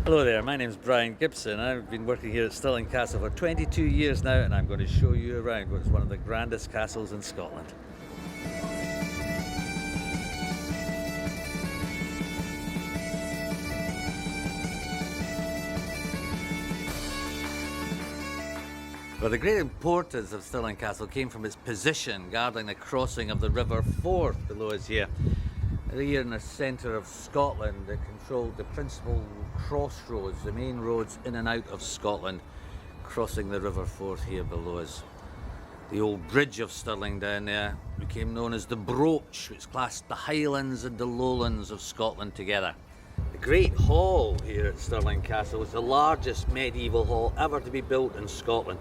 Hello there, my name's Brian Gibson. I've been working here at Stirling Castle for 22 years now, and I'm going to show you around what's one of the grandest castles in Scotland. Well, the great importance of Stirling Castle came from its position guarding the crossing of the River Forth below us here. Here in the centre of Scotland, it controlled the principal crossroads, the main roads in and out of Scotland, crossing the River Forth here below us. The old bridge of Stirling down there became known as the Brooch, which classed the Highlands and the Lowlands of Scotland together. The Great Hall here at Stirling Castle was the largest medieval hall ever to be built in Scotland,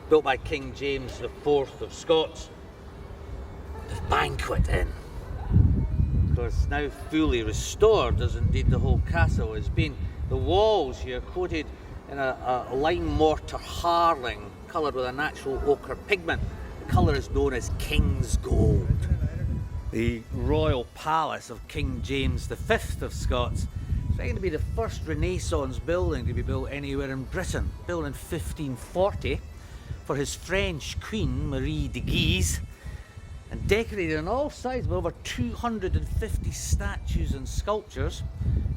built by King James IV of Scots, to banquet in. It's now fully restored, as indeed the whole castle has been. The walls here coated in a lime mortar harling coloured with a natural ochre pigment. The colour is known as King's Gold. The royal palace of King James V of Scots is going to be the first Renaissance building to be built anywhere in Britain, built in 1540 for his French queen Marie de Guise, and decorated on all sides with over 250 statues and sculptures,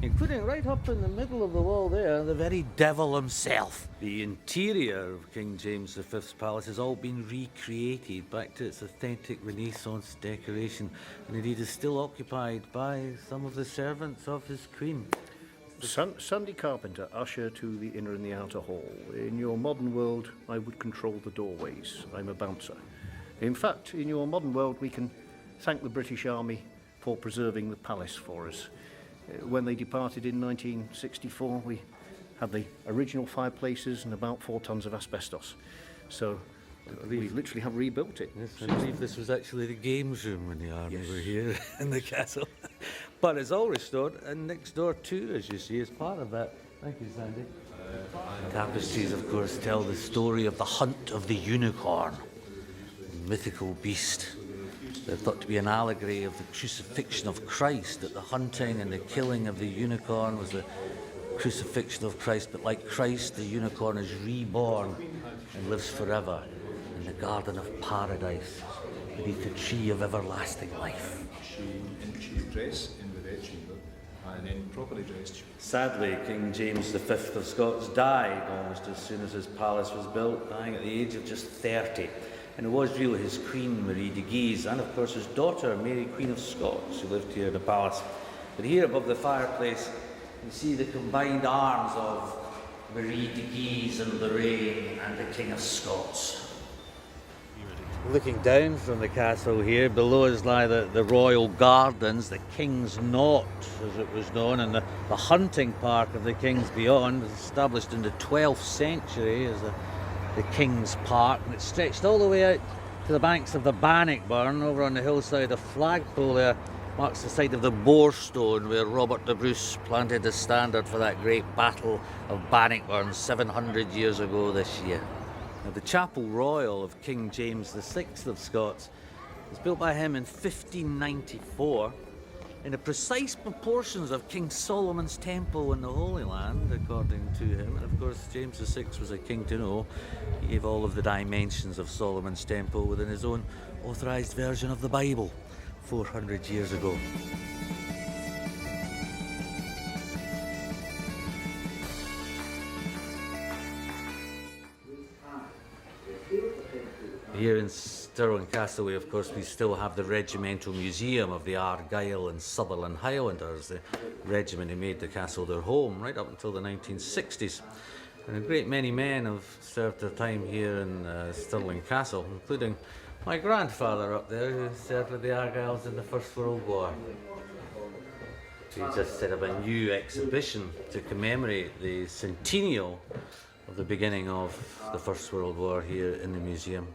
including right up in the middle of the wall there, the very devil himself. The interior of King James V's palace has all been recreated back to its authentic Renaissance decoration, and indeed is still occupied by some of the servants of his queen. Sunday carpenter, usher to the inner and the outer hall. In your modern world, I would control the doorways. I'm a bouncer. In fact, in your modern world, we can thank the British Army for preserving the palace for us. When they departed in 1964, we had the original fireplaces and about 4 tons of asbestos. So we literally have rebuilt it. Yes, I believe this was actually the games room when the army were here in the castle. But it's all restored, and next door too, as you see, is part of that. Thank you, Sandy. Tapestries, of course, tell the story of the hunt of the unicorn. Mythical beast. They're thought to be an allegory of the crucifixion of Christ, that the hunting and the killing of the unicorn was the crucifixion of Christ, but like Christ, the unicorn is reborn and lives forever in the garden of paradise, beneath the tree of everlasting life. In chief dress in the red chamber, and then properly dressed. Sadly, King James V of Scots died almost as soon as his palace was built, dying at the age of just 30. And it was really his queen, Marie de Guise, and of course his daughter, Mary, Queen of Scots, who lived here in the palace. But here above the fireplace, you see the combined arms of Marie de Guise and Lorraine and the King of Scots. Looking down from the castle here, below us lie the royal gardens, the King's Knot, as it was known, and the hunting park of the King's Beyond, established in the 12th century as the King's Park, and it stretched all the way out to the banks of the Bannockburn. Over on the hillside, a flagpole there marks the site of the Borestone, where Robert the Bruce planted the standard for that great battle of Bannockburn 700 years ago this year. Now, the Chapel Royal of King James VI of Scots was built by him in 1594 in the precise proportions of King Solomon's temple in the Holy Land, according to him. And of course, James VI was a king to know. He gave all of the dimensions of Solomon's temple within his own authorised version of the Bible 400 years ago. Here in Stirling Castle, of course, we still have the Regimental Museum of the Argyll and Sutherland Highlanders, the regiment who made the castle their home right up until the 1960s. And a great many men have served their time here in Stirling Castle, including my grandfather up there, who served with the Argylls in the First World War. We just set up a new exhibition to commemorate the centennial of the beginning of the First World War here in the museum.